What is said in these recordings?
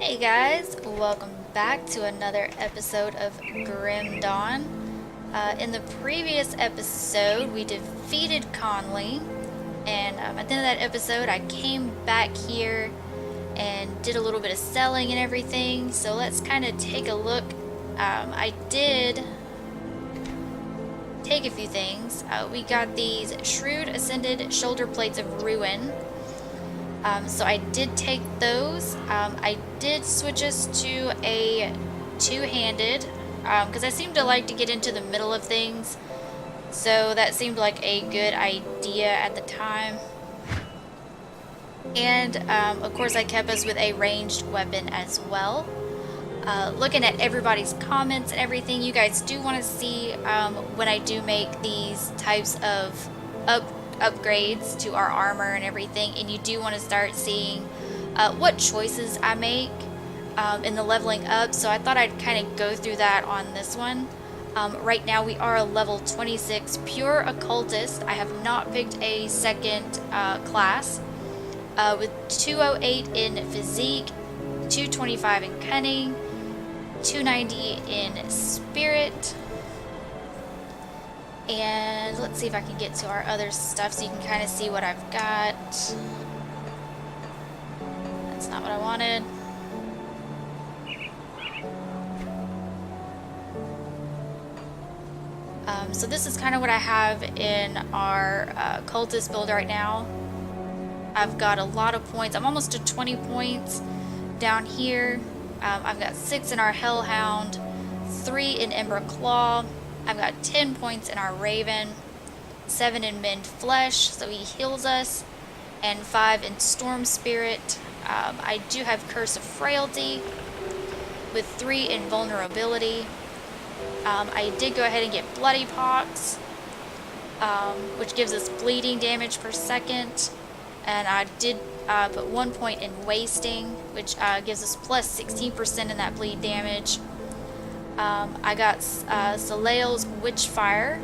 Hey guys, welcome back to another episode of Grim Dawn. In the previous episode, we defeated Conley, and at the end of that episode, I came back here and did a little bit of selling and everything. So let's kind of take a look. I did take a few things. We got these Shrewd Ascended Shoulder Plates of Ruin. So I did take those. I did switch us to a two-handed because I seem to like to get into the middle of things. So that seemed like a good idea at the time. And of course I kept us with a ranged weapon as well. Looking at everybody's comments and everything, you guys do want to see when I do make these types of upgrades to our armor and everything, and you do want to start seeing what choices I make in the leveling up. So I thought I'd kind of go through that on this one. Right now we are a level 26 pure occultist. I have not picked a second class with 208 in physique, 225 in cunning, 290 in spirit. And let's see if I can get to our other stuff so you can kind of see what I've got. That's not what I wanted. So this is kind of what I have in our cultist build right now. I've got a lot of points. I'm almost to 20 points down here. I've got 6 in our Hellhound, 3 in Ember Claw. I've got 10 points in our Raven, 7 in Mend Flesh, so he heals us, and 5 in Storm Spirit. I do have Curse of Frailty, with 3 in Vulnerability. I did go ahead and get Bloody Pox, which gives us bleeding damage per second, and I did put 1 point in Wasting, which gives us plus 16% in that bleed damage. I got Soleil's Witchfire.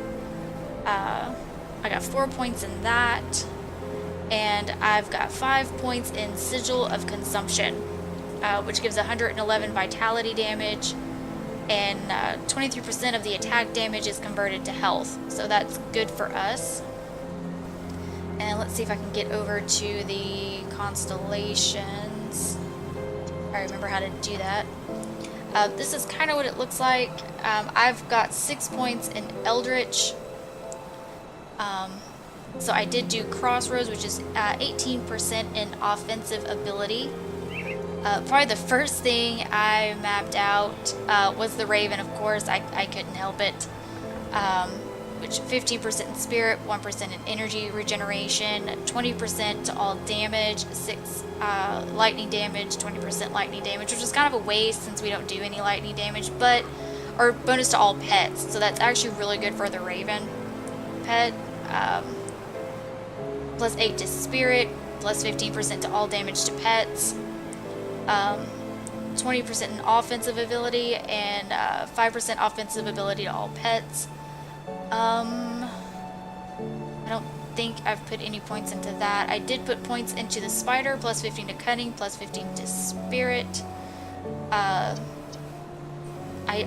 I got 4 points in that. And I've got 5 points in Sigil of Consumption, which gives 111 vitality damage. And 23% of the attack damage is converted to health. So that's good for us. And let's see if I can get over to the constellations. I remember how to do that. This is kind of what it looks like. I've got 6 points in Eldritch. So I did do Crossroads, which is 18% in offensive ability. Probably the first thing I mapped out was the Raven, of course. I couldn't help it. Which 15% in spirit, 1% in energy regeneration, 20% to all damage, 6 lightning damage, 20% lightning damage, which is kind of a waste since we don't do any lightning damage, but or bonus to all pets, so that's actually really good for the Raven pet. Plus 8 to spirit, plus 15% to all damage to pets, 20% in offensive ability, and 5% offensive ability to all pets. I don't think I've put any points into that. I did put points into the spider, plus 15 to cunning, plus 15 to spirit. I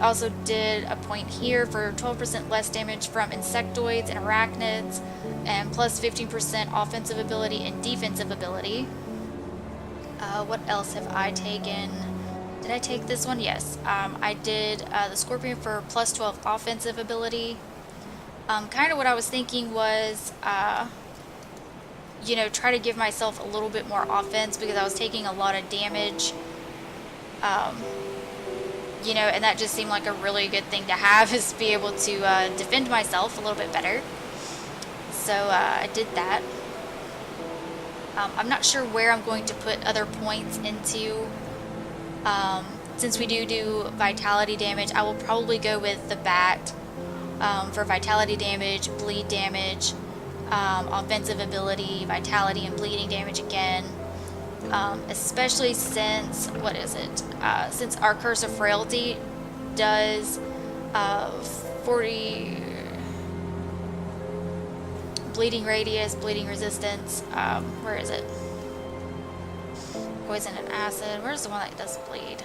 also did a point here for 12% less damage from insectoids and arachnids, and plus 15% offensive ability and defensive ability. What else have I taken? Did I take this one? Yes. I did the scorpion for plus 12 offensive ability. Kind of what I was thinking was, you know, try to give myself a little bit more offense because I was taking a lot of damage. You know, and that just seemed like a really good thing to have, is to be able to defend myself a little bit better. So I did that. I'm not sure where I'm going to put other points into. Since we do vitality damage, I will probably go with the bat. For vitality damage, bleed damage, offensive ability, vitality, and bleeding damage again. Especially since, what is it? Since our Curse of Frailty does 40 bleeding radius, bleeding resistance. Where is it? Poison and acid. Where's the one that does bleed?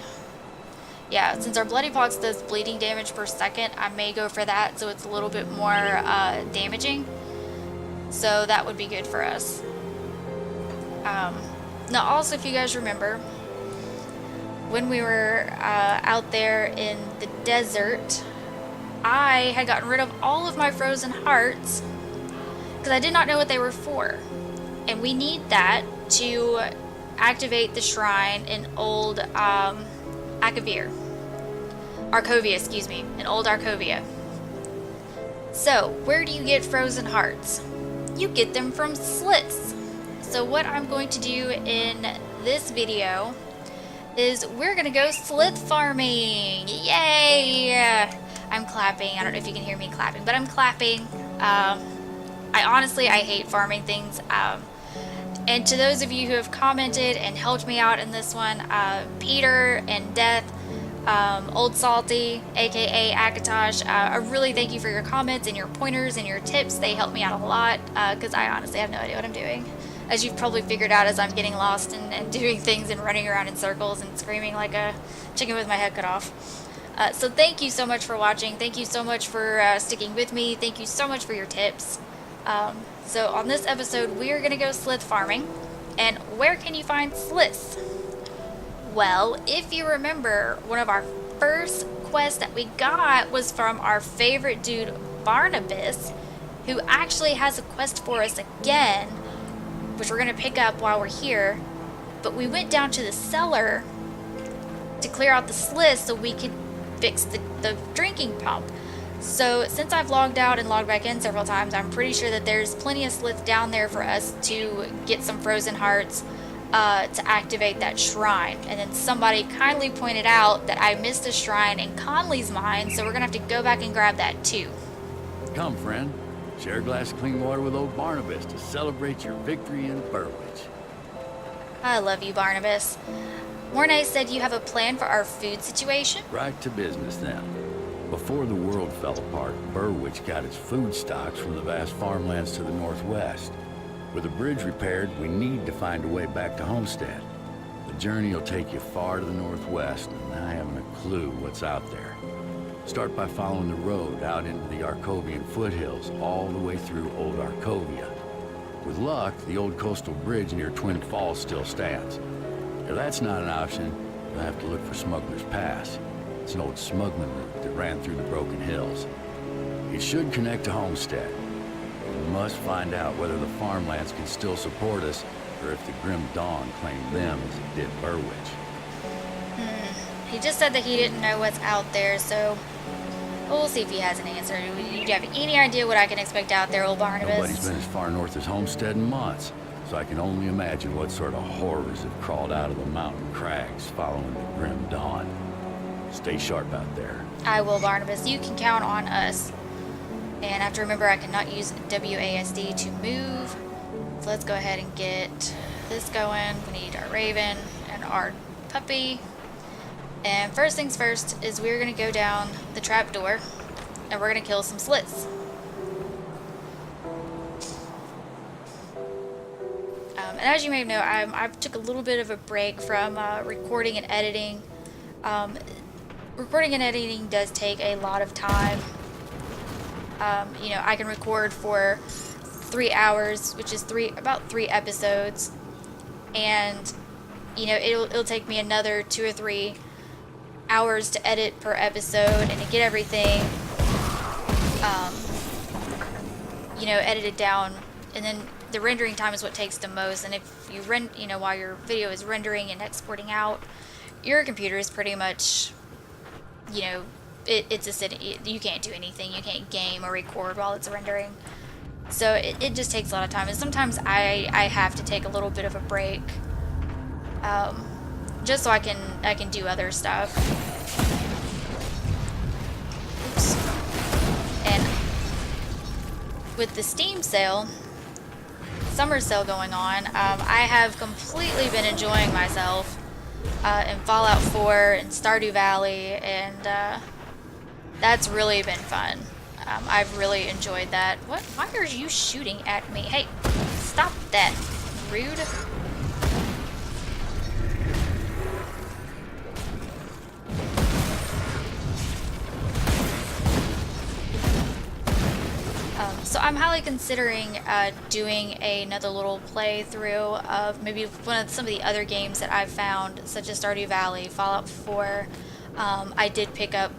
Yeah, since our Bloody Pox does bleeding damage per second, I may go for that so it's a little bit more damaging. So that would be good for us. Now also, if you guys remember, when we were out there in the desert, I had gotten rid of all of my frozen hearts because I did not know what they were for. And we need that to activate the shrine in old Arcovia, excuse me, in old Arcovia. So, where do you get frozen hearts? You get them from Sliths. So what I'm going to do in this video is we're gonna go Slith farming. Yay! I'm clapping. I don't know if you can hear me clapping, but I'm clapping. I hate farming things. And to those of you who have commented and helped me out in this one, Peter and Death, Old Salty, aka Akatosh, I really thank you for your comments and your pointers and your tips. They help me out a lot because I honestly have no idea what I'm doing. As you've probably figured out, as I'm getting lost and doing things and running around in circles and screaming like a chicken with my head cut off. So thank you so much for watching. Thank you so much for sticking with me. Thank you so much for your tips. So on this episode, we are going to go Slith farming. And where can you find Sliths? Well, if you remember, one of our first quests that we got was from our favorite dude, Barnabas, who actually has a quest for us again, which we're going to pick up while we're here. But we went down to the cellar to clear out the Slith so we could fix the drinking pump. So since I've logged out and logged back in several times, I'm pretty sure that there's plenty of Slith down there for us to get some frozen hearts to activate that shrine. And then somebody kindly pointed out that I missed a shrine in Conley's mine, so we're gonna have to go back and grab that too. Come, friend. Share a glass of clean water with old Barnabas to celebrate your victory in Burwitch. I love you, Barnabas. Mornay said you have a plan for our food situation? Right to business then. Before the world fell apart, Burwitch got its food stocks from the vast farmlands to the northwest. With the bridge repaired, we need to find a way back to Homestead. The journey will take you far to the northwest, and I haven't a clue what's out there. Start by following the road out into the Arcovian foothills, all the way through Old Arcovia. With luck, the old coastal bridge near Twin Falls still stands. If that's not an option, you'll have to look for Smuggler's Pass. It's an old smuggling route that ran through the broken hills. It should connect to Homestead. We must find out whether the farmlands can still support us, or if the Grim Dawn claimed them as it did Burwitch. He just said that he didn't know what's out there, so we'll see if he has an answer. Do you have any idea what I can expect out there, old Barnabas? Nobody's been as far north as Homestead in months, so I can only imagine what sort of horrors have crawled out of the mountain crags following the Grim Dawn. Stay sharp out there. I will, Barnabas. You can count on us. And I have to remember I cannot use WASD to move. So let's go ahead and get this going. We need our raven and our puppy. And first things first is we're going to go down the trapdoor and we're going to kill some Sliths. And as you may know, I took a little bit of a break from recording and editing. Recording and editing does take a lot of time. You know, I can record for 3 hours, which is about 3 episodes, and you know it'll take me another 2 or 3 hours to edit per episode and to get everything, you know, edited down, and then the rendering time is what takes the most. And if you while your video is rendering and exporting out, your computer is pretty much, you know, it's a city. You can't do anything. You can't game or record while it's rendering. So it just takes a lot of time. And sometimes I have to take a little bit of a break, just so I can do other stuff. Oops. And with the Steam sale, summer sale going on, I have completely been enjoying myself in Fallout 4 and Stardew Valley, and that's really been fun. I've really enjoyed that. Why are you shooting at me? Hey, stop that. Rude. I'm highly considering doing another little playthrough of maybe some of the other games that I've found, such as Stardew Valley, Fallout 4. I did pick up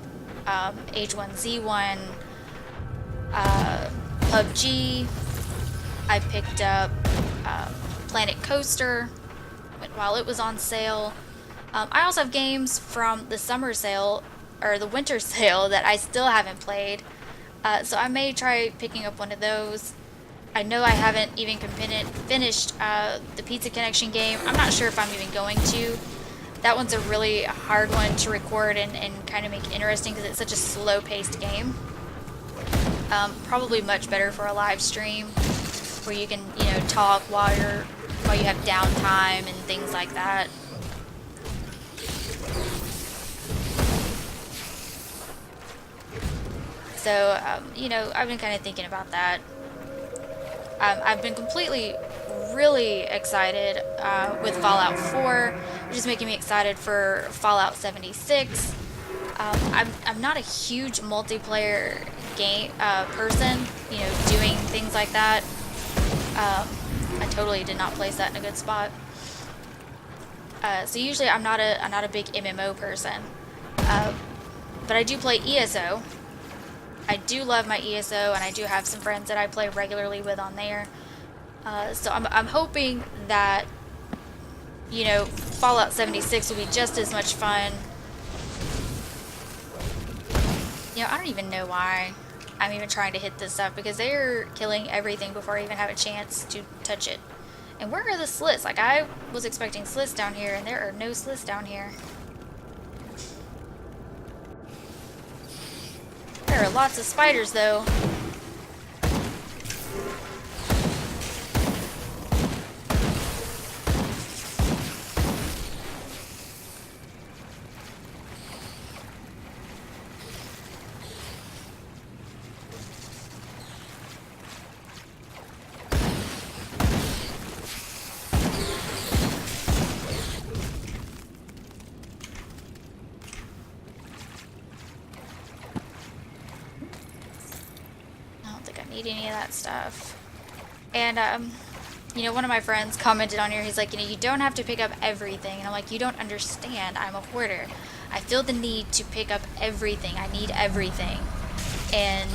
H1Z1, PUBG. I picked up Planet Coaster while it was on sale. I also have games from the summer sale or the winter sale that I still haven't played. So I may try picking up one of those. I know I haven't even finished the Pizza Connection game. I'm not sure if I'm even going to. That one's a really hard one to record and kind of make interesting because it's such a slow-paced game. Probably much better for a live stream where you can, you know, talk while you have downtime and things like that. So, you know, I've been kind of thinking about that. I've been really excited with Fallout 4, which is making me excited for Fallout 76. I'm not a huge multiplayer game person, you know, doing things like that. I totally did not place that in a good spot. So usually I'm not a big MMO person, but I do play ESO. I do love my ESO, and I do have some friends that I play regularly with on there. So I'm hoping that, you know, Fallout 76 will be just as much fun. You know, I don't even know why I'm even trying to hit this up, because they're killing everything before I even have a chance to touch it. And where are the slits? Like, I was expecting slits down here, and there are no slits down here. There are lots of spiders, though. Need any of that stuff. And you know, one of my friends commented on here, he's like, you know, you don't have to pick up everything. And I'm like, you don't understand, I'm a hoarder. I feel the need to pick up everything. I need everything. And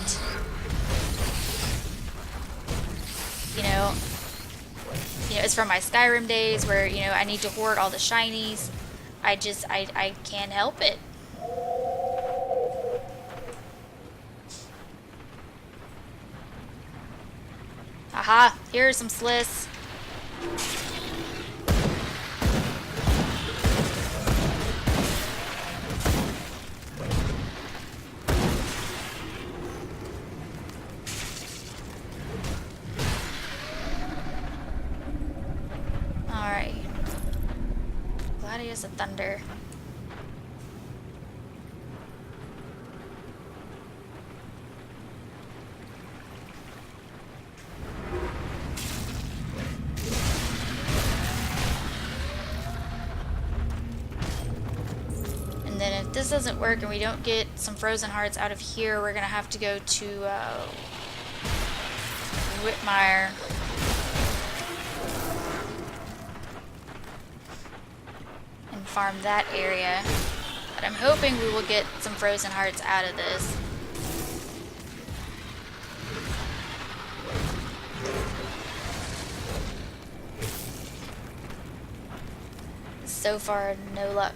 you know, it's from my Skyrim days where, you know, I need to hoard all the shinies. I can't help it. Aha, here are some sliths. Alright. Gladius of Thunder. If this doesn't work and we don't get some frozen hearts out of here, we're gonna have to go to Whitmire. And farm that area. But I'm hoping we will get some frozen hearts out of this. So far, no luck.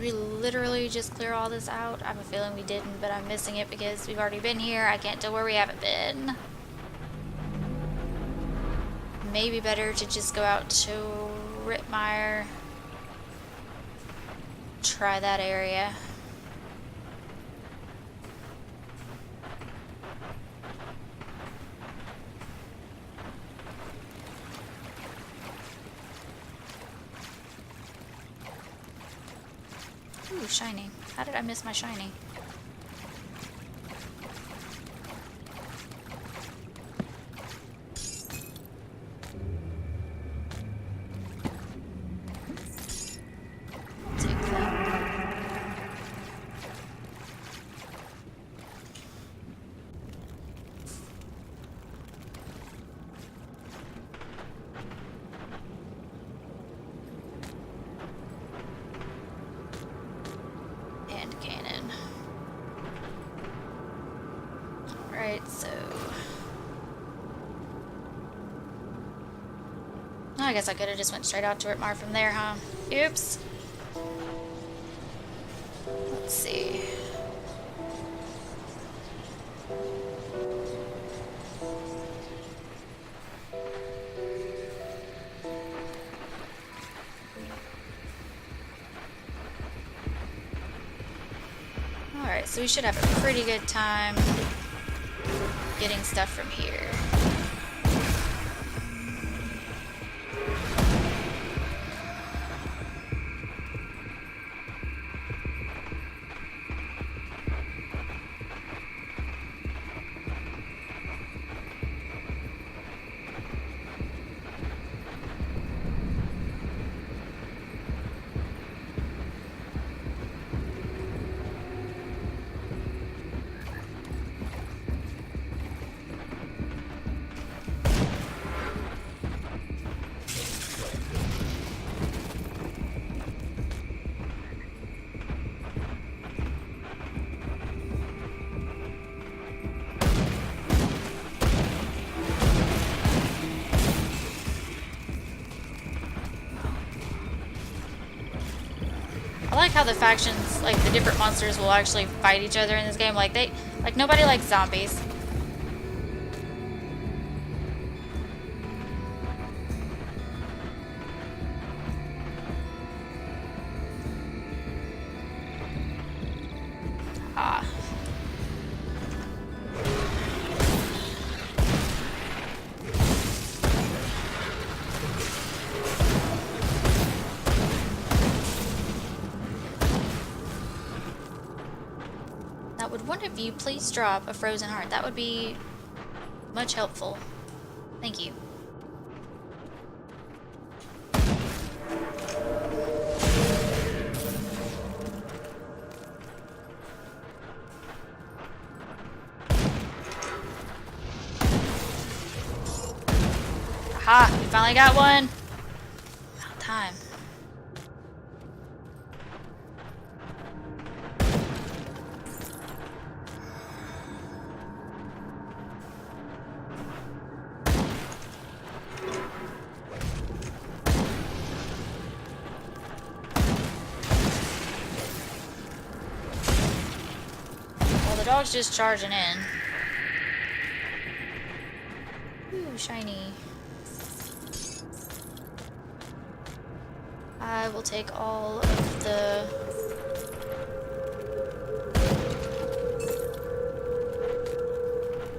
we literally just clear all this out? I have a feeling we didn't, but I'm missing it because we've already been here. I can't tell where we haven't been. Maybe better to just go out to Rittmeyer. Try that area. Ooh, shiny. How did I miss my shiny? I'll take that. And cannon. Alright, so... Oh, I guess I could have just went straight out to Rittmeyer from there, huh? Oops. Let's see. Alright, so we should have a pretty good time getting stuff from here. I like how the factions, like the different monsters, will actually fight each other in this game. Like nobody likes zombies. Ah. Would one of you please drop a frozen heart? That would be much helpful. Thank you. Aha! We finally got one! About time. The dog's just charging in. Ooh, shiny. I will take all of the...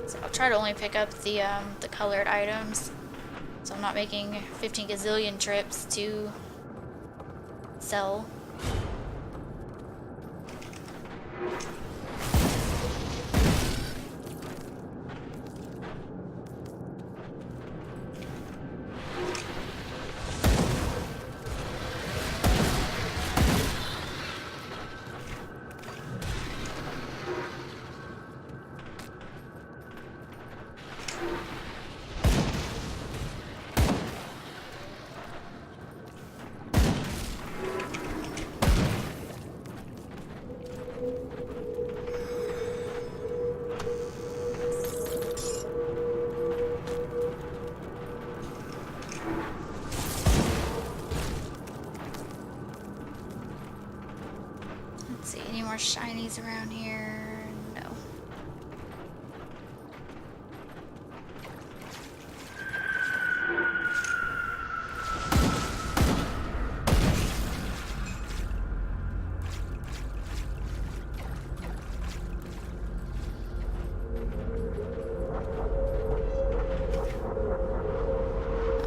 So I'll try to only pick up the colored items. So I'm not making 15 gazillion trips to sell. Let's see, any more shinies around here? No.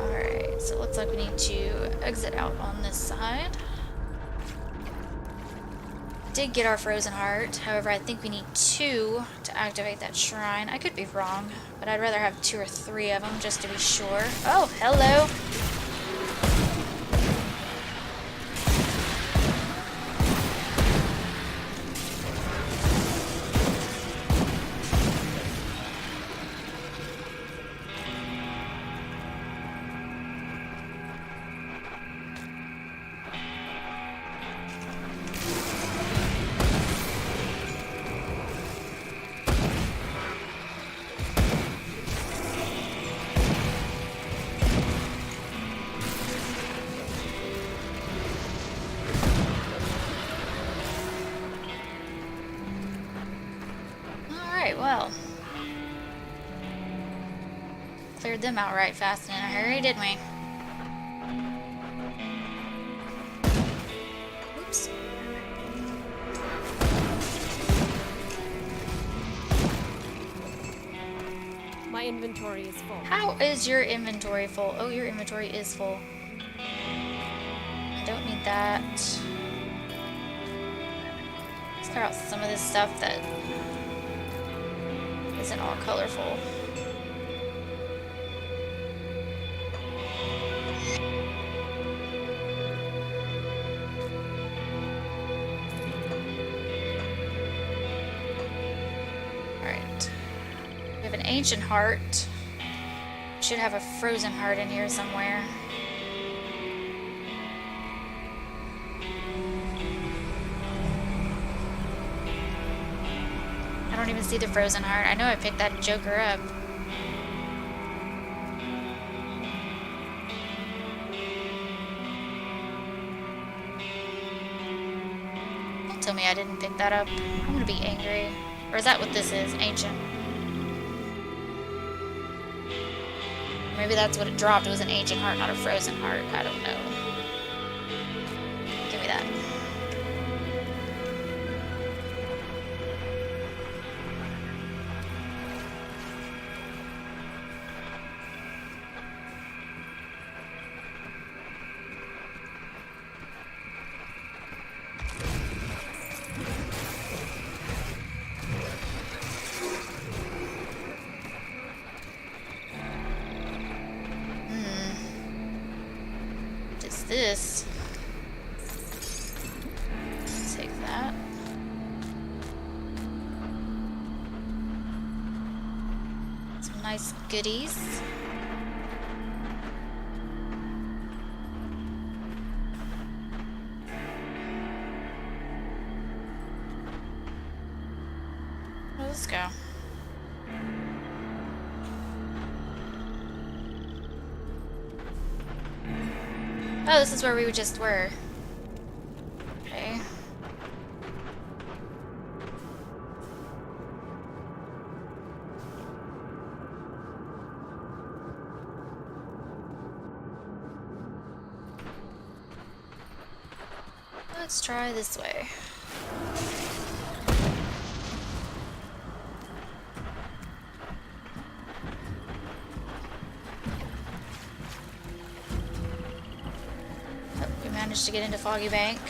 Alright, so it looks like we need to exit out on this side. Did get our frozen heart, however I think we need 2 to activate that shrine. I could be wrong, but I'd rather have 2 or 3 of them just to be sure. Oh, hello! Well, cleared them out right fast and in a hurry, didn't we? Oops. My inventory is full. How is your inventory full? Oh, your inventory is full. I don't need that. Let's clear out some of this stuff that isn't all colorful. Alright. We have an ancient heart. Should have a frozen heart in here somewhere. I don't even see the frozen heart. I know I picked that joker up. Don't tell me I didn't pick that up. I'm gonna be angry. Or is that what this is? Ancient. Maybe that's what it dropped. It was an ancient heart, not a frozen heart. I don't know. Give me that. This. Take that. Some nice goodies. Well, let's go. Oh, this is where we just were. Okay. Let's try this way. To get into Foggy Bank.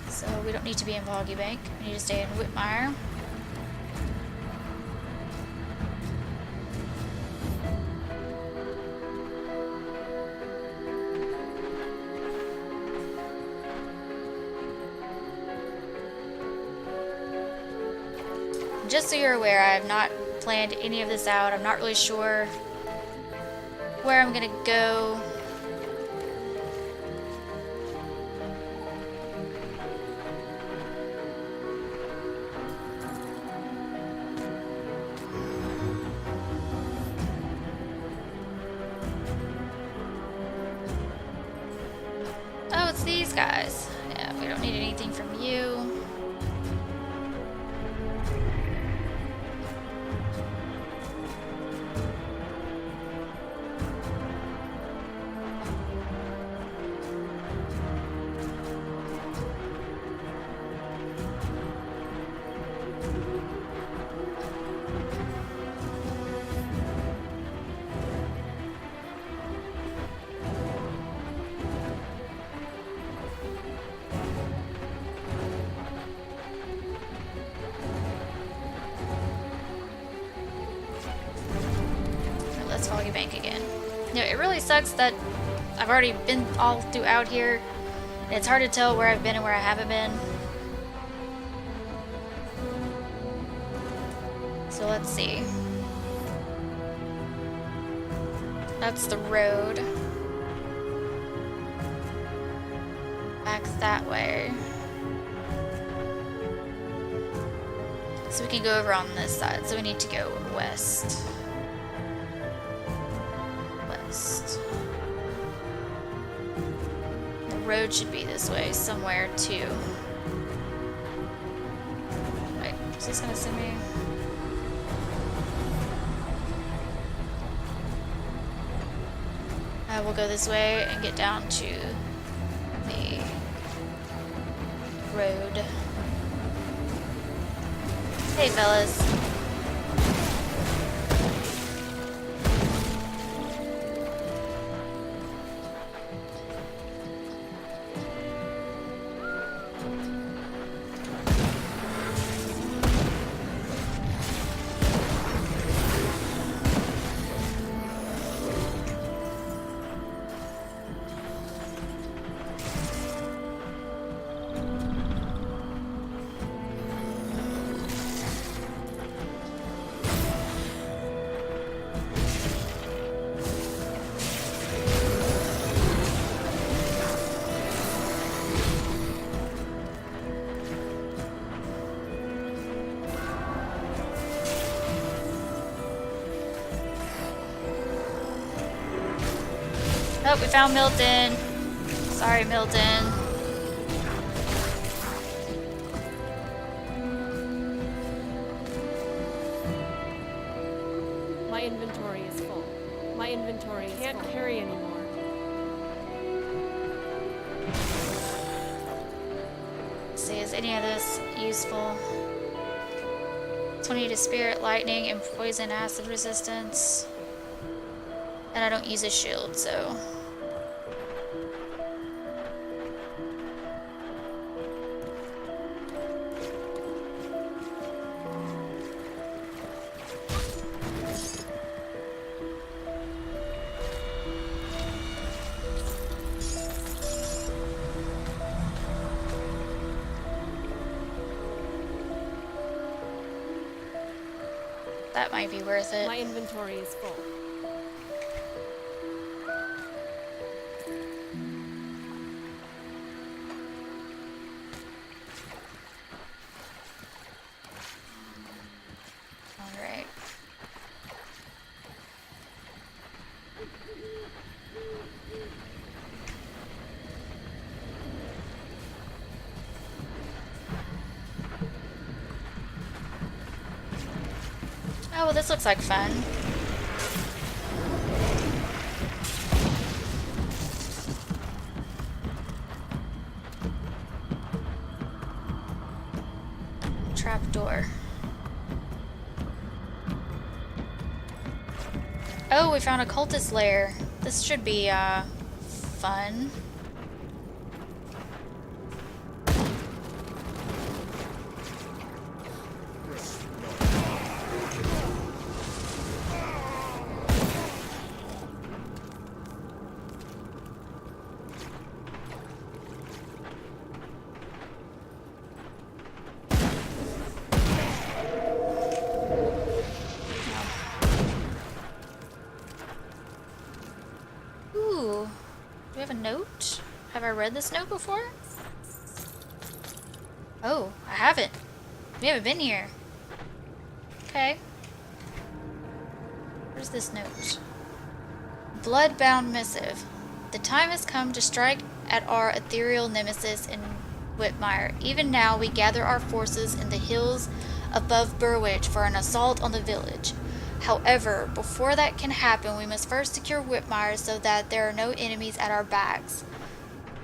So we don't need to be in Foggy Bank. We need to stay in Whitmire. Just so you're aware, I have not planned any of this out. I'm not really sure where I'm gonna go. guys. Yeah, we don't need anything from you. Let's Foggy Bank again. You know, it really sucks that I've already been all throughout here. And it's hard to tell where I've been and where I haven't been. So let's see. That's the road. Back that way. So we can go over on this side. So we need to go west. The road should be this way somewhere too. Wait, is this gonna send me? We'll go this way and get down to the road. Hey fellas. Oh, we found Milton. Sorry, Milton. My inventory is full. My inventory is Can't full. Carry anymore. Let's see, is any of this useful? 20 to spirit, lightning, and poison acid resistance. And I don't use a shield, so. That might be worth it. My inventory is full. Alright. Oh, well, this looks like fun. Trapdoor. Oh, we found a cultist lair. This should be, fun. Ooh, do we have a note? Have I read this note before? Oh, I haven't. We haven't been here. Okay. Where's this note? Bloodbound missive. The time has come to strike at our ethereal nemesis in Whitmire. Even now, we gather our forces in the hills above Burwich for an assault on the village. However, before that can happen, we must first secure Whitmire so that there are no enemies at our backs.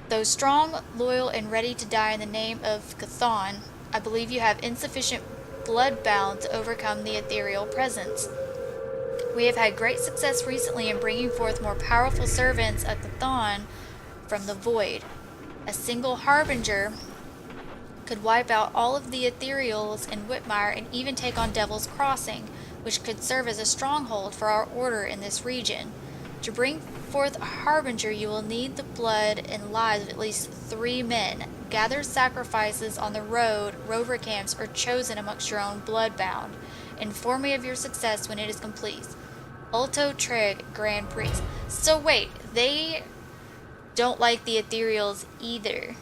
Though strong, loyal, and ready to die in the name of Chthon, I believe you have insufficient bloodbound to overcome the ethereal presence. We have had great success recently in bringing forth more powerful servants of Chthon from the void. A single harbinger could wipe out all of the ethereals in Whitmire and even take on Devil's Crossing, which could serve as a stronghold for our order in this region. To bring forth a harbinger, you will need the blood and lives of at least 3 men. Gather sacrifices on the road, rover camps, or chosen amongst your own bloodbound. Inform me of your success when it is complete. Ulto Treg, Grand Priest. So wait, they don't like the ethereals either.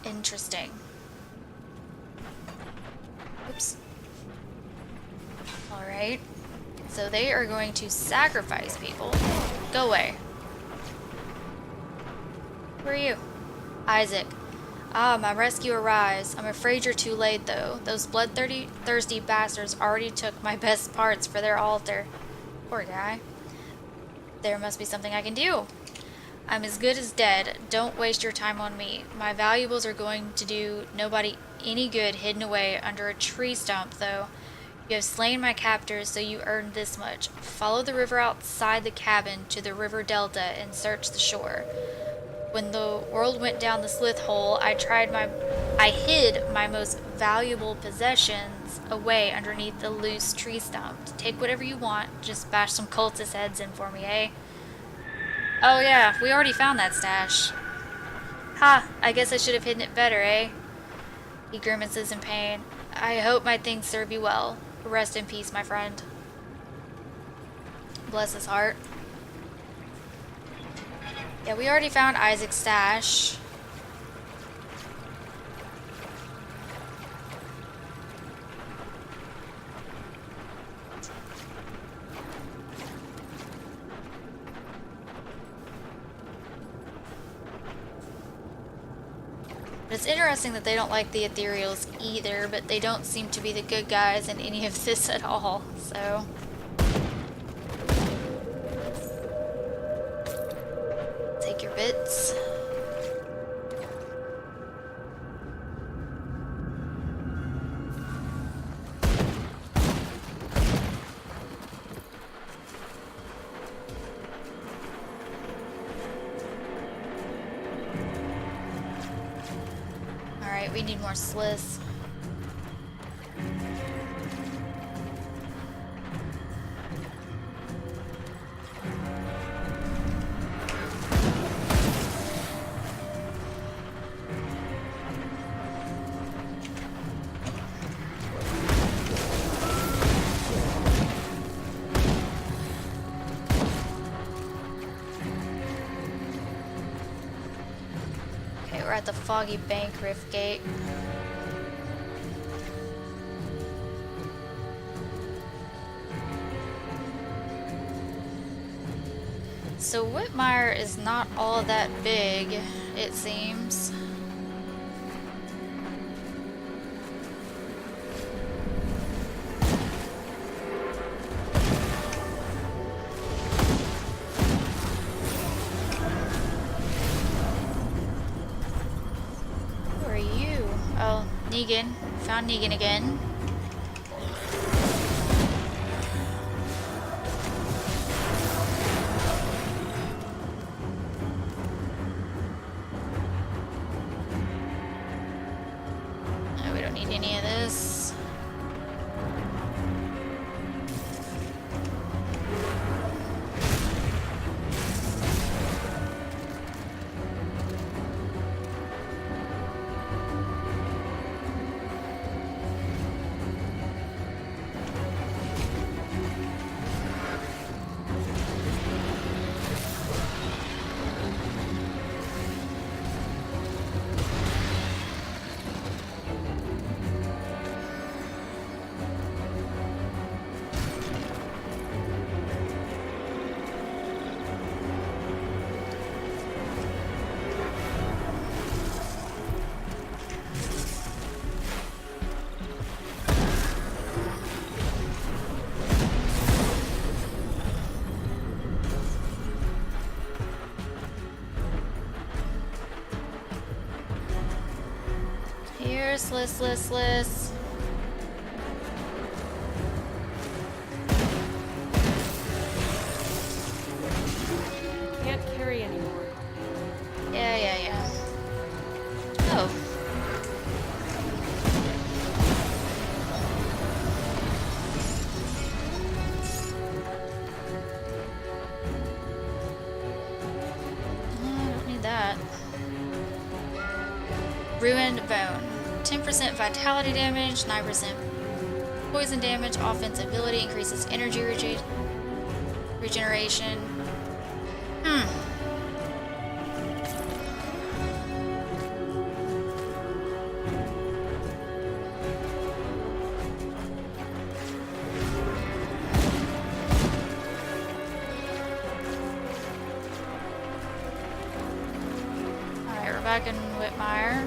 Interesting. Oops. Alright. So they are going to sacrifice people. Go away. Who are you? Isaac. Ah, my rescue arrives. I'm afraid you're too late, though. Those bloodthirsty bastards already took my best parts for their altar. Poor guy. There must be something I can do. I'm as good as dead. Don't waste your time on me. My valuables are going to do nobody any good hidden away under a tree stump, though. You have slain my captors, so you earned this much. Follow the river outside the cabin to the river delta and search the shore. When the world went down the Slith hole, I hid my most valuable possessions away underneath the loose tree stump. Take whatever you want, just bash some cultist heads in for me, eh? Oh yeah, we already found that stash. Ha, I guess I should have hidden it better, eh? He grimaces in pain. I hope my things serve you well. Rest in peace, my friend. Bless his heart. Yeah, we already found Isaac's stash. But it's interesting that they don't like the ethereals either, but they don't seem to be the good guys in any of this at all, so... Take your bits. Alright, we need more sliths. We're at the Foggy Bank Rift Gate. So Whitmire is not all that big, it seems. Oh, Negan. Found Negan again. No, we don't need any of this. There's Slith. Can't carry anymore. Yeah. Oh. I don't need that. Ruined Bone. 10% vitality damage, 9% poison damage, offensive ability, increases energy regeneration. Alright, we're back in Whitmire.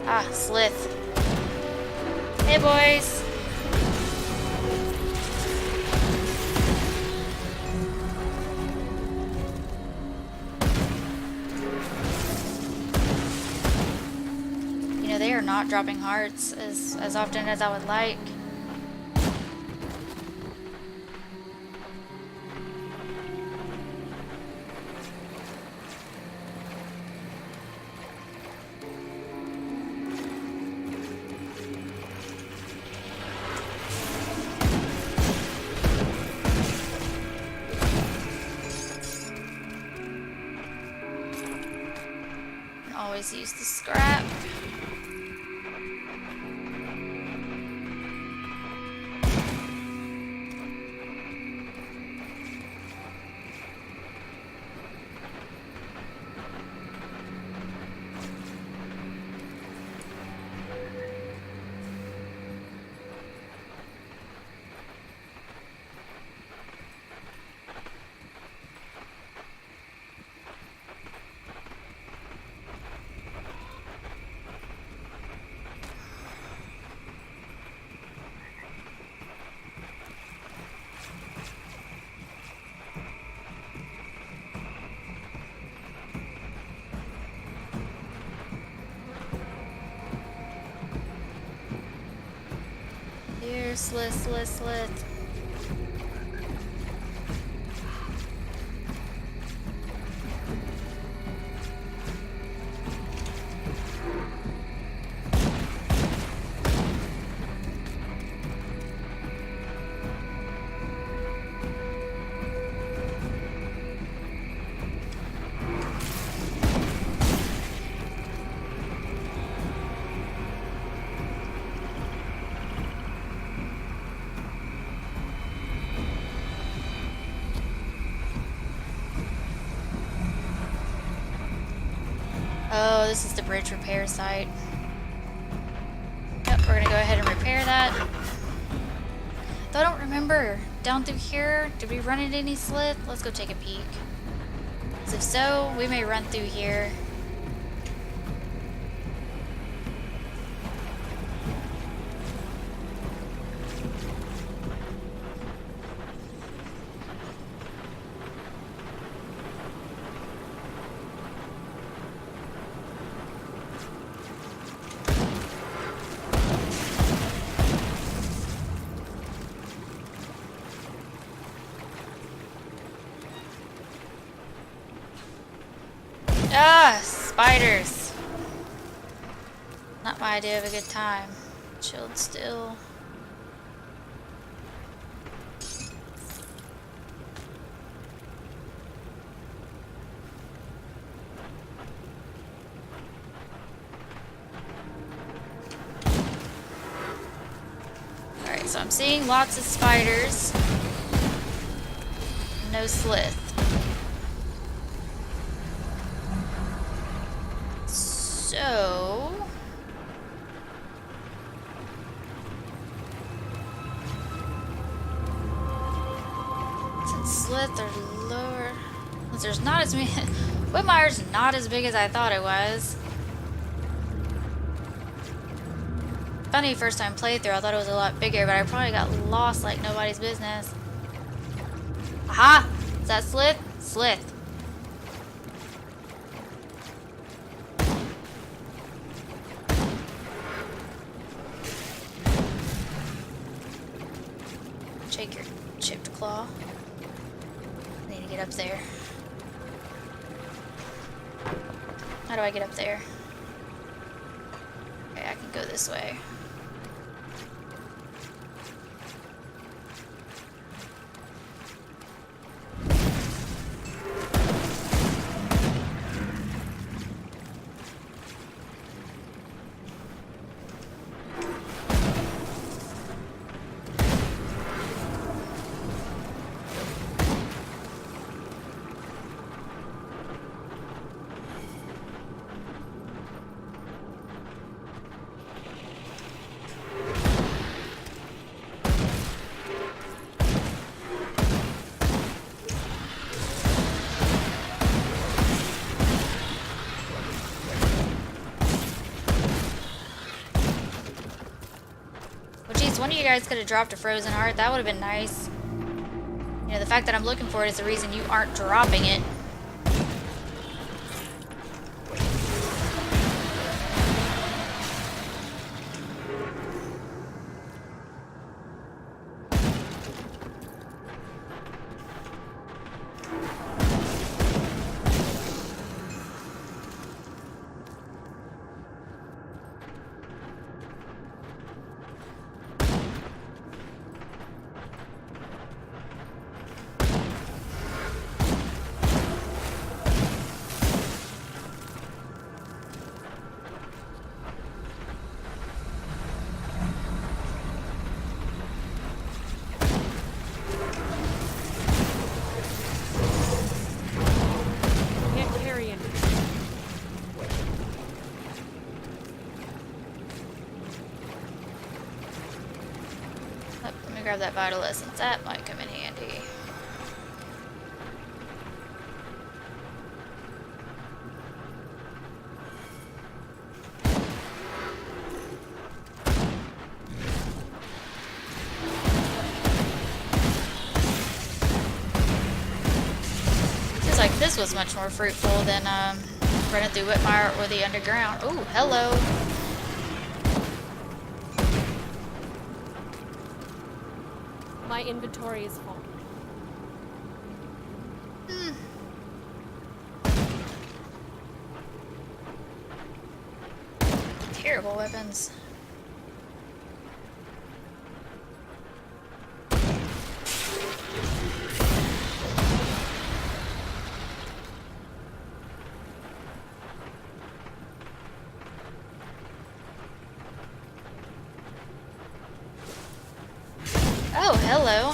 Ah, Slith. Hey, boys. You know, they are not dropping hearts as often as I would like. Always use the scrap. Here's Slith. Oh, this is the bridge repair site. Yep, we're gonna go ahead and repair that. Though I don't remember. Down through here, did we run into any Slith? Let's go take a peek. 'Cause if so, we may run through here. Ah, spiders. Not my idea of a good time. Chilled still. Alright, so I'm seeing lots of spiders. No Slith. So since Slith are lower, since there's not as many, Whitmire's not as big as I thought it was. Funny, first time playthrough, I thought it was a lot bigger, but I probably got lost like nobody's business. Aha! Is that Slith? Slith. Shake your chipped claw. I need to get up there. How do I get up there? Okay, I can go this way. One of you guys could have dropped a frozen heart. That would have been nice. You know, the fact that I'm looking for it is the reason you aren't dropping it. Grab that vital essence. That might come in handy. Feels like this was much more fruitful than running through Whitmire or the underground. Oh, hello. My inventory is full. Terrible weapons. Oh, hello.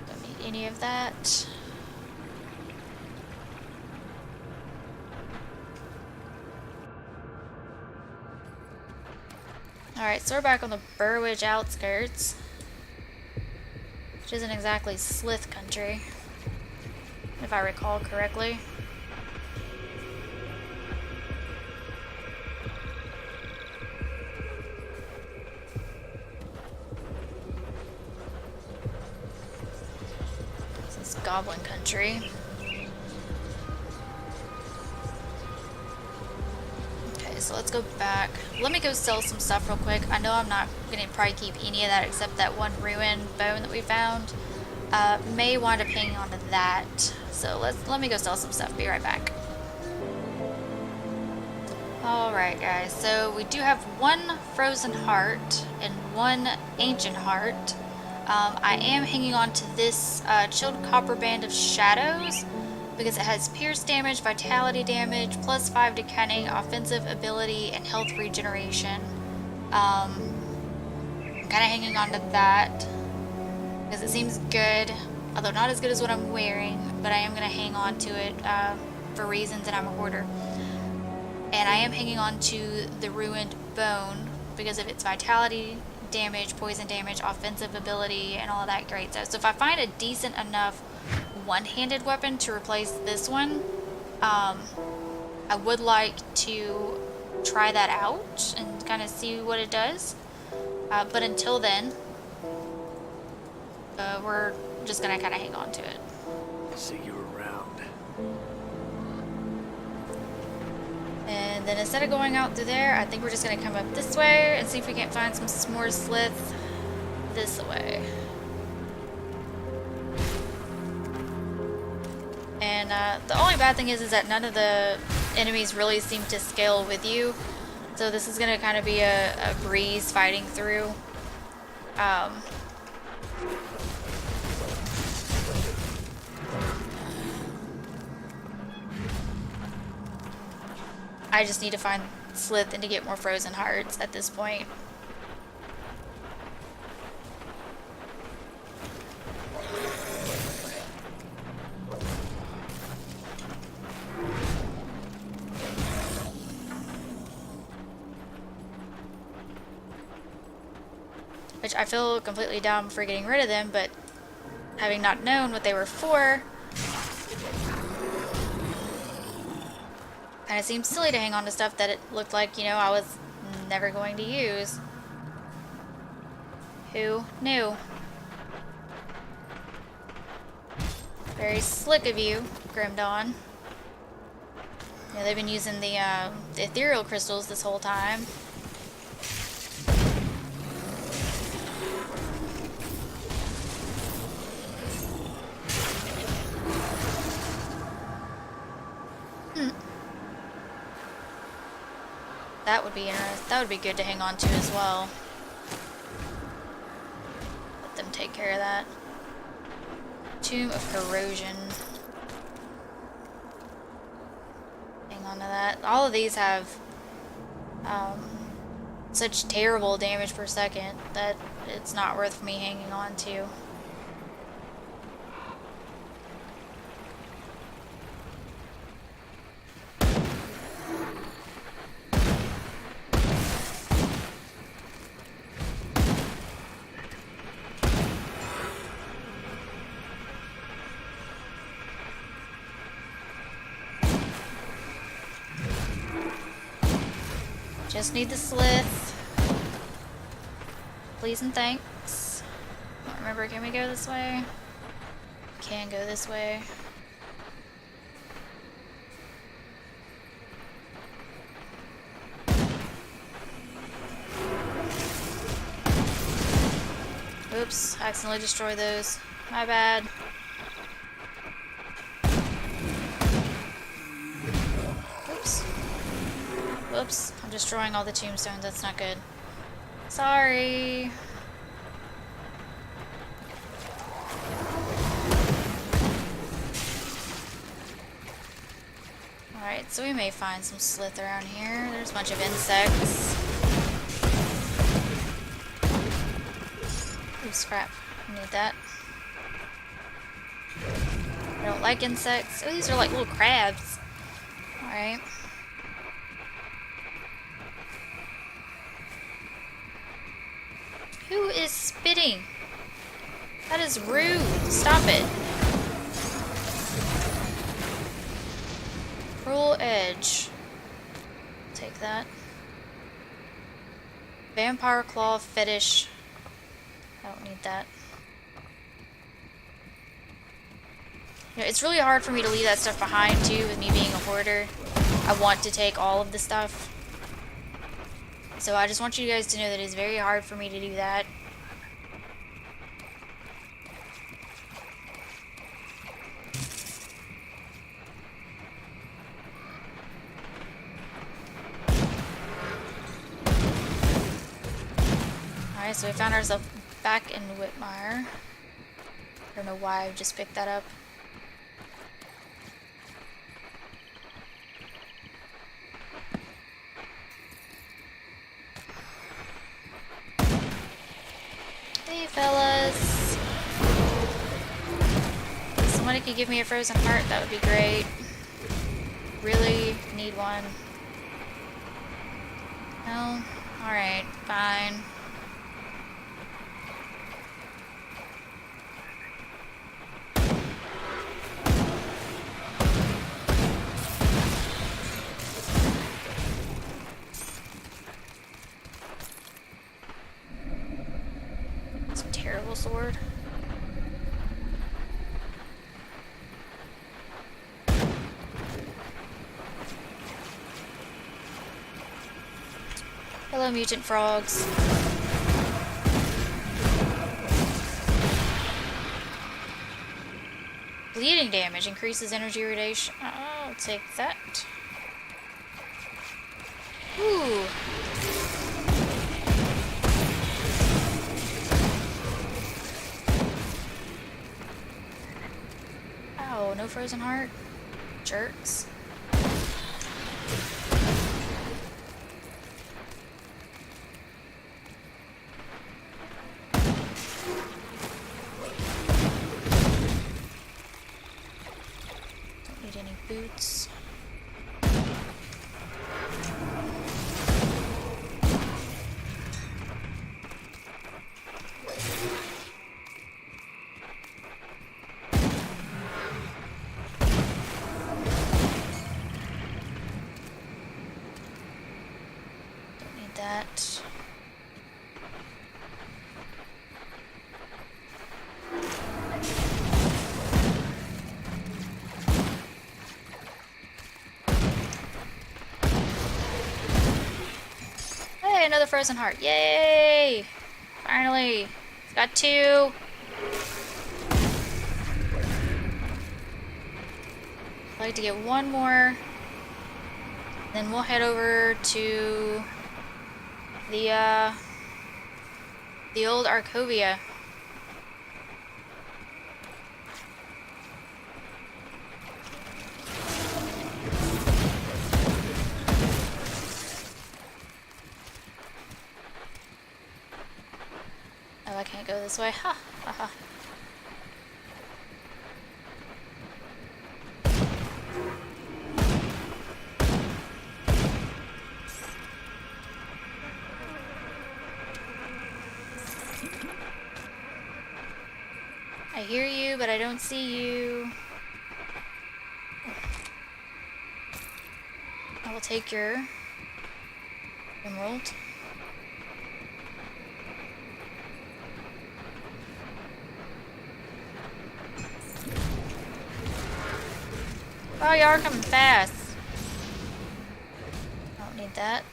Don't need any of that. Alright, so we're back on the Burridge outskirts, which isn't exactly Slith country, if I recall correctly. This is Goblin country. So let's go back. Let me go sell some stuff real quick. I know I'm not gonna probably keep any of that except that one ruined bone that we found. May wind up hanging on to that. So let me go sell some stuff. Be right back. Alright guys, so we do have one frozen heart and one ancient heart. I am hanging on to this chilled copper band of shadows, because it has pierce damage, vitality damage, +5 to cunning, offensive ability, and health regeneration. I'm kind of hanging on to that because it seems good, although not as good as what I'm wearing, but I am going to hang on to it for reasons that I'm a hoarder. And I am hanging on to the ruined bone because of its vitality damage, poison damage, offensive ability, and all of that great stuff. So if I find a decent enough one-handed weapon to replace this one, I would like to try that out and kind of see what it does. But until then, we're just gonna kind of hang on to it. See you around. And then instead of going out through there, I think we're just gonna come up this way and see if we can't find some more slith this way. And the only bad thing is that none of the enemies really seem to scale with you. So this is gonna kind of be a breeze fighting through. I just need to find Slith and to get more frozen hearts at this point. Which I feel completely dumb for getting rid of them, but having not known what they were for, kind of seems silly to hang on to stuff that it looked like, you know, I was never going to use. Who knew? Very slick of you, Grim Dawn. Yeah, they've been using the ethereal crystals this whole time. That would be interesting. That would be good to hang on to as well. Let them take care of that. Tomb of Corrosion. Hang on to that. All of these have such terrible damage per second that it's not worth me hanging on to. Just need the Slith. Please and thanks. Don't remember, can we go this way? Can go this way. Oops, accidentally destroyed those. My bad. Oops. Whoops, I'm destroying all the tombstones, that's not good. Sorry. Alright, so we may find some Slith around here. There's a bunch of insects. Oops, crap. I need that. I don't like insects. Oh, these are like little crabs. Alright. Who is spitting? That is rude. Stop it. Cruel Edge. Take that. Vampire Claw Fetish. I don't need that. You know, it's really hard for me to leave that stuff behind too, with me being a hoarder. I want to take all of the stuff. So I just want you guys to know that it's very hard for me to do that. Alright, so we found ourselves back in Whitmire. I don't know why I just picked that up. Hey fellas. If somebody could give me a frozen heart, that would be great. Really need one. No? Alright, fine. double sword. Hello, mutant frogs. Bleeding damage increases energy radiation. I'll take that. Ooh. Ow, no frozen heart? Jerks. Don't need any boots. That. Hey, another frozen heart. Yay! Finally. Got 2. I'd like to get 1 more. Then we'll head over to the old Arcovia. Oh, I can't go this way. Ha ha ha. I hear you, but I don't see you. I will take your emerald. Oh, you are coming fast. I don't need that.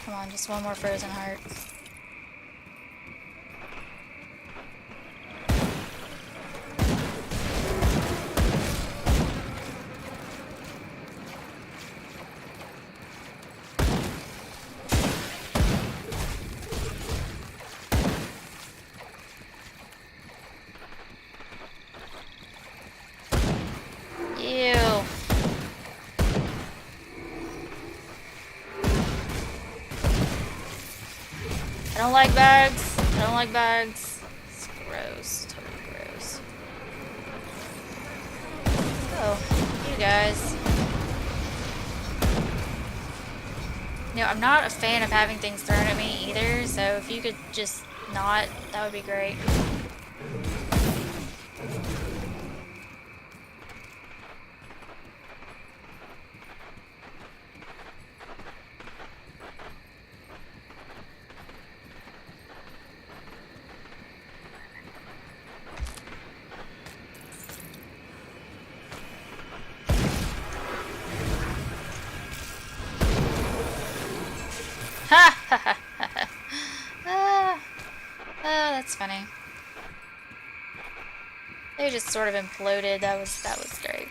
Come on, just 1 more frozen heart. Ew. I don't like bags. I don't like bags. It's gross. Totally gross. Oh, you guys. You know, I'm not a fan of having things thrown at me either, so if you could just not, that would be great. Ha ha ha ha. That's funny. They just sort of imploded. That was great.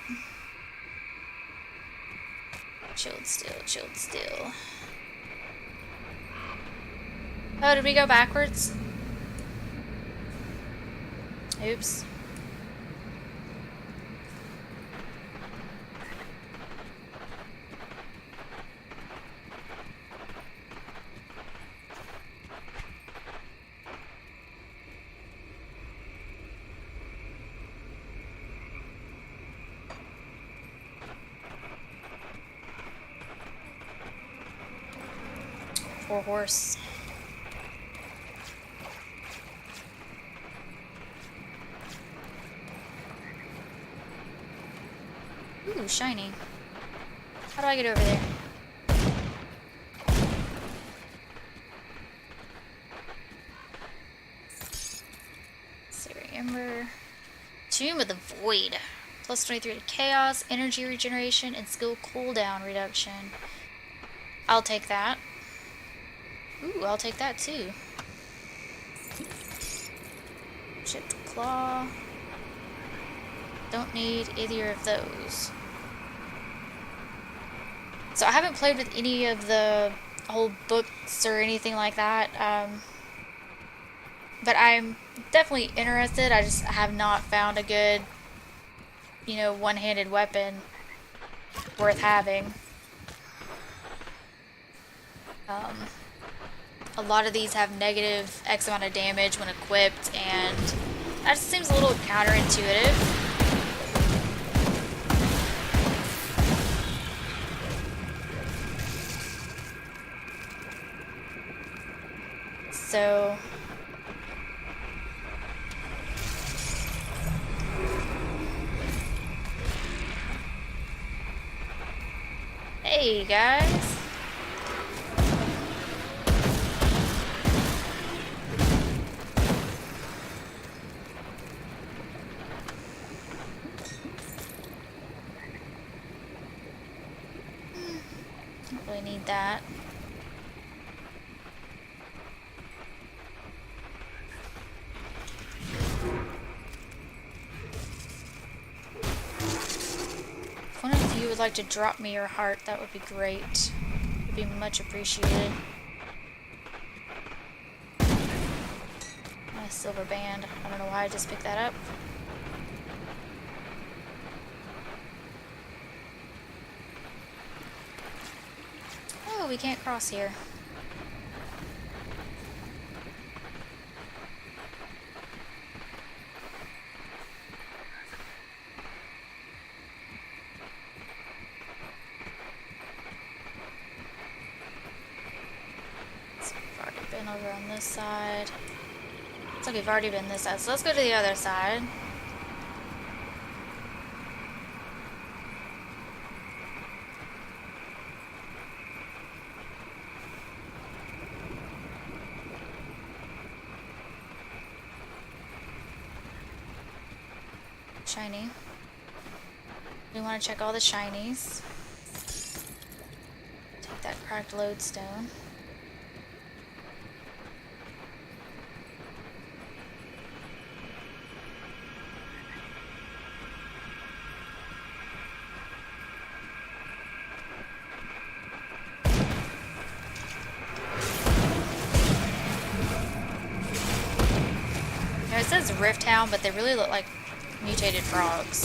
Chilled still, chilled still. Oh, did we go backwards? Oops. Poor horse. Ooh, shiny. How do I get over there? Siri Ember. Tomb of the Void. Plus 23 to Chaos, Energy Regeneration, and Skill Cooldown Reduction. I'll take that. Ooh, I'll take that too. Chipped Claw. Don't need either of those. So I haven't played with any of the whole books or anything like that. But I'm definitely interested. I just have not found a good, you know, one-handed weapon worth having. A lot of these have negative X amount of damage when equipped, and that just seems a little counterintuitive. So hey guys. Don't really need that. If one of you would like to drop me your heart, that would be great. It would be much appreciated. A silver band. I don't know why I just picked that up. Oh, we can't cross here. So we've already been over on this side. Looks like we've already been this side, so let's go to the other side. Shiny. We want to check all the shinies. Take that cracked lodestone. Now it says Rift Hound, but they really look like mutated frogs.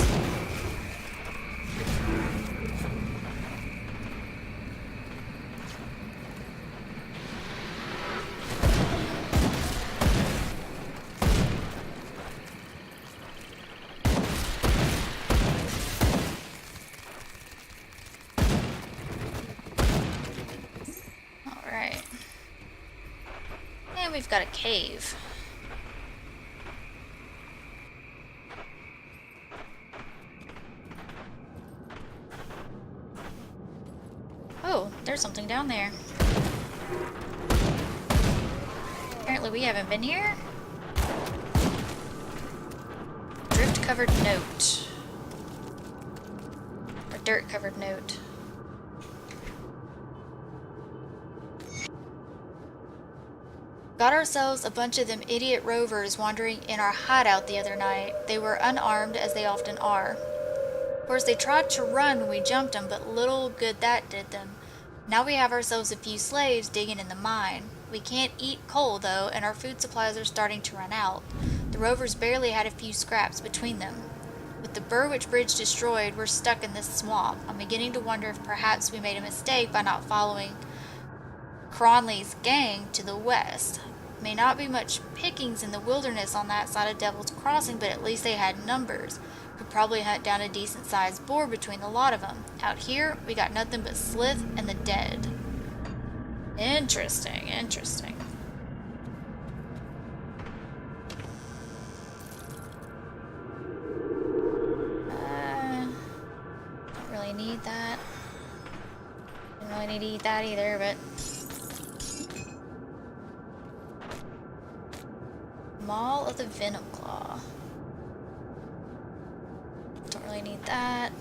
Alright. And we've got a cave. Oh, there's something down there. Apparently we haven't been here. Drift-covered note. Or dirt-covered note. Got ourselves a bunch of them idiot rovers wandering in our hideout the other night. They were unarmed, as they often are. Of course, they tried to run when we jumped them, but little good that did them. Now we have ourselves a few slaves digging in the mine. We can't eat coal, though, and our food supplies are starting to run out. The rovers barely had a few scraps between them. With the Burwich Bridge destroyed, we're stuck in this swamp. I'm beginning to wonder if perhaps we made a mistake by not following Cronley's gang to the west. May not be much pickings in the wilderness on that side of Devil's Crossing, but at least they had numbers. Could probably hunt down a decent-sized boar between the lot of them. Out here, we got nothing but Slith and the dead. Interesting, interesting. to eat that either, but... Maul of the Venom Claw. Don't really need that.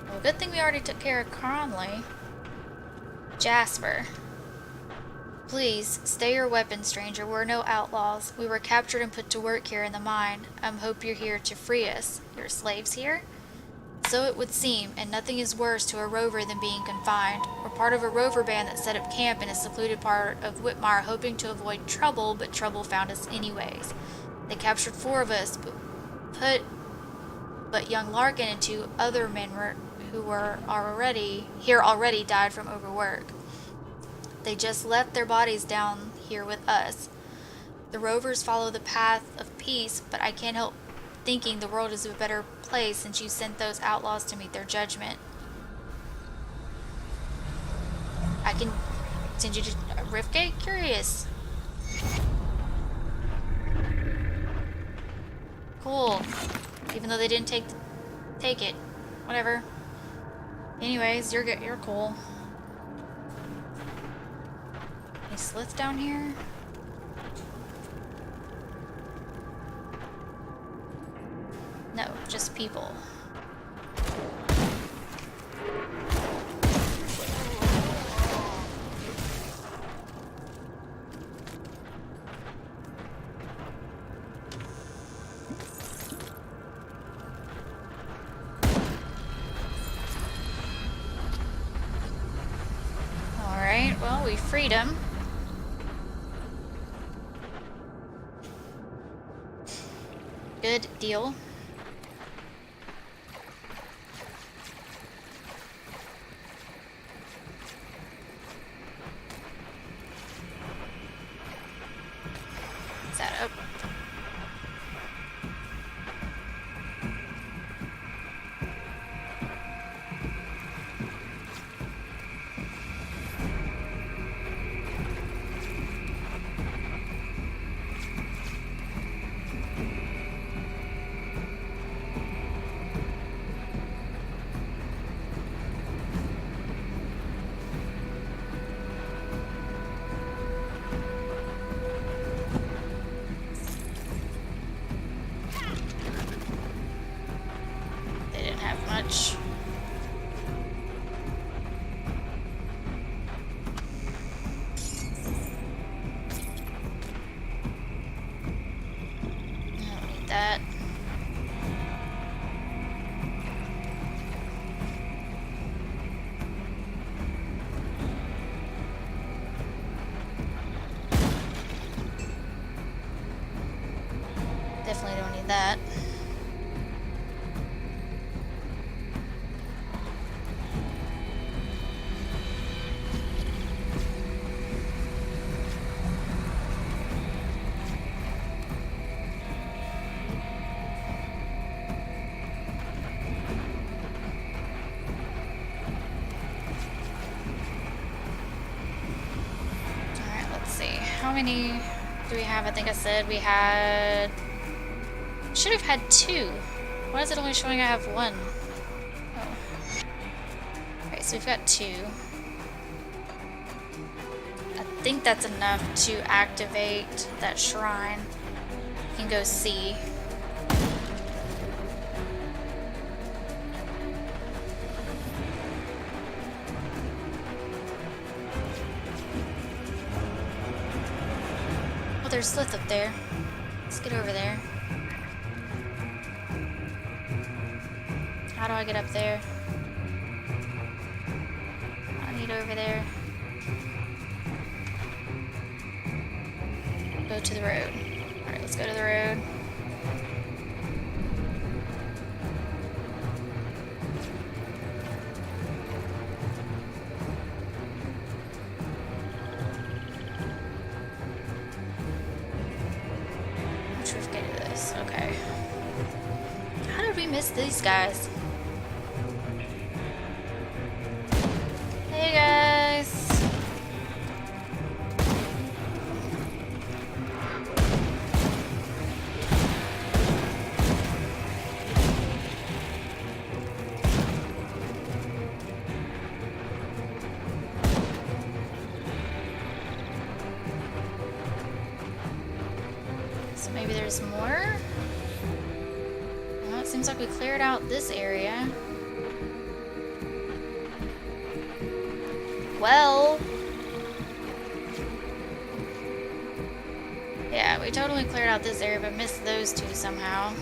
Well, good thing we already took care of Conley. Jasper. Please, stay your weapon, stranger. We're no outlaws. We were captured and put to work here in the mine. Hope you're here to free us. You're slaves here? So it would seem, and nothing is worse to a rover than being confined. We're part of a rover band that set up camp in a secluded part of Whitmire, hoping to avoid trouble, but trouble found us anyways. They captured 4 of us, but young Larkin and 2 other men who were already died from overwork. They just left their bodies down here with us. The rovers follow the path of peace, but I can't help thinking the world is a better place since you sent those outlaws to meet their judgment. I can send you to Riftgate? Curious. Cool. Even though they didn't take it. Whatever. Anyways, you're good. You're cool. Any Slith down here? No, just people. Alright, well, we freed him. Good deal. That up. Much. I don't need that. Definitely don't need that. How many do we have? I think I said we had... Should have had 2. Why is it only showing I have 1? Oh. Okay, so we've got 2. I think that's enough to activate that shrine. You can go see. There's Slith up there. Let's get over there. How do I get up there? I need over there. Go to the road. Alright, let's go to the road. Okay. How did we miss these guys? Hey guys. there's more. Well, it seems like we cleared out this area. Well. Yeah, we totally cleared out this area, but missed those two somehow.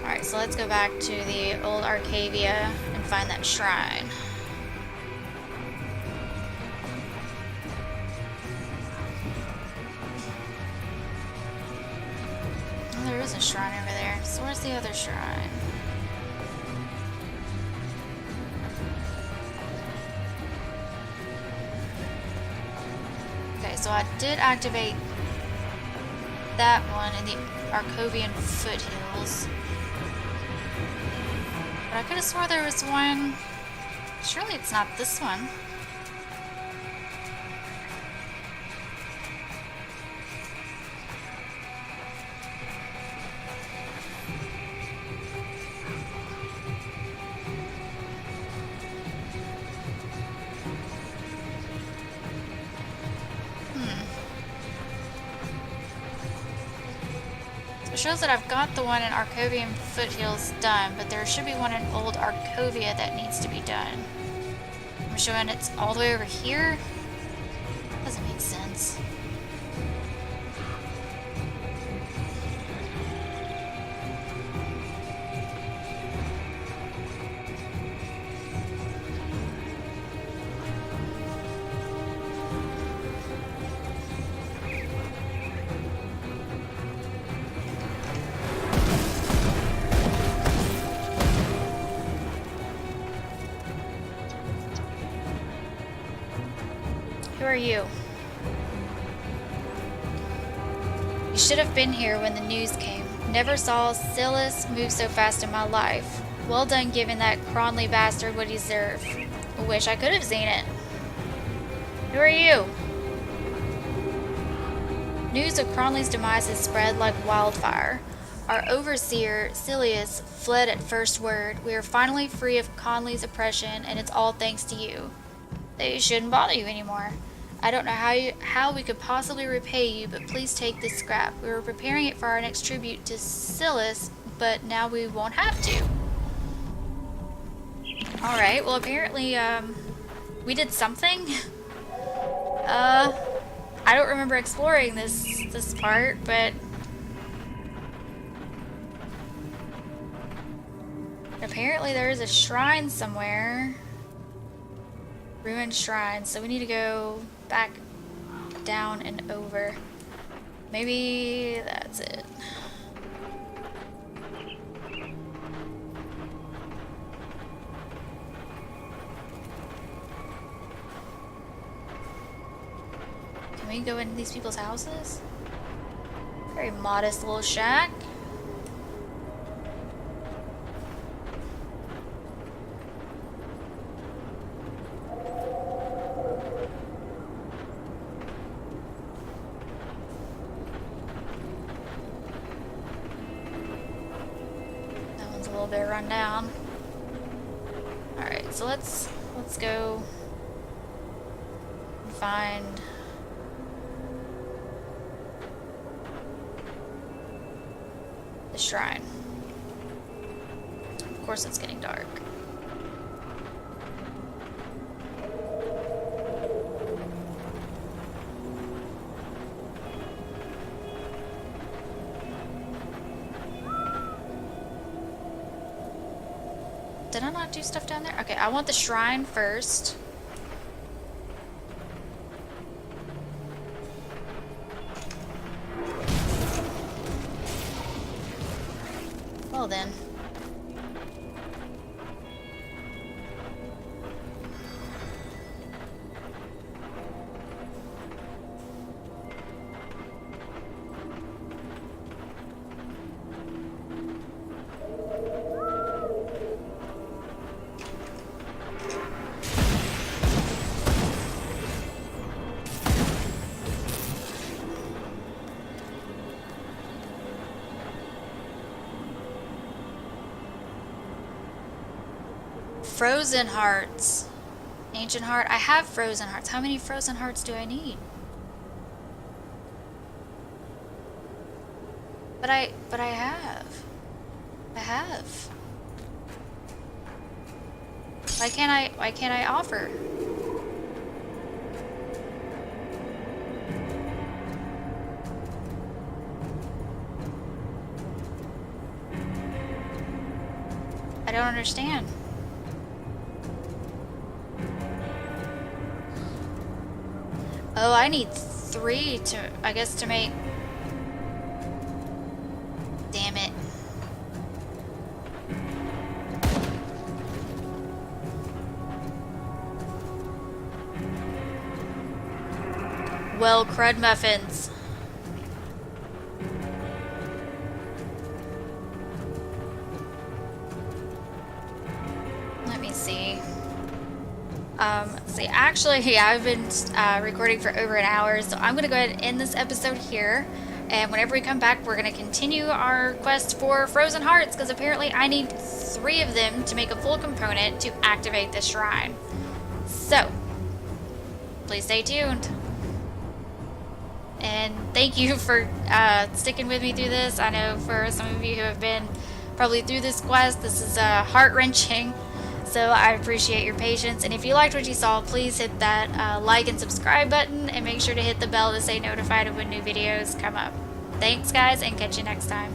Alright, so let's go back to the old Arcavia and find that shrine. Oh, there is a shrine over there. So where's the other shrine? Okay, so I did activate that one in the Arcovian foothills. But I could have swore there was one. Surely it's not this one. It shows that I've got the one in Arcovian foothills done, but there should be one in old Arcovia that needs to be done. I'm showing it's all the way over here. Doesn't make sense. Who are you? You should have been here when the news came. Never saw Slith move so fast in my life. Well done giving that Cronley bastard what he deserved. I wish I could have seen it. Who are you? News of Cronley's demise has spread like wildfire. Our overseer, Silius, fled at first word. We are finally free of Conley's oppression, and it's all thanks to you. They shouldn't bother you anymore. I don't know how we could possibly repay you, but please take this scrap. We were preparing it for our next tribute to Silius, but now we won't have to. Alright, well apparently, we did something. I don't remember exploring this part, but apparently there is a shrine somewhere. Ruined shrine, so we need to go back down and over. Maybe that's it. Can we go into these people's houses? Very modest little shack. Bit run down. Alright, so let's go and find the shrine. Of course it's getting dark. Did I not do stuff down there? Okay, I want the shrine first. Well then. Frozen hearts. Ancient heart. I have frozen hearts. How many frozen hearts do I need? But I have. I have. Why can't I offer? I don't understand. Oh, I need 3 to, I guess, to make... Damn it. Well, crud muffins. Let me see. See, actually, yeah, I've been recording for over an hour, so I'm gonna go ahead and end this episode here. And whenever we come back, we're gonna continue our quest for frozen hearts, because apparently I need 3 of them to make a full component to activate the shrine. So, please stay tuned. And thank you for sticking with me through this. I know for some of you who have been probably through this quest, this is heart-wrenching. So I appreciate your patience. And if you liked what you saw, please hit that like and subscribe button. And make sure to hit the bell to stay notified of when new videos come up. Thanks, guys, and catch you next time.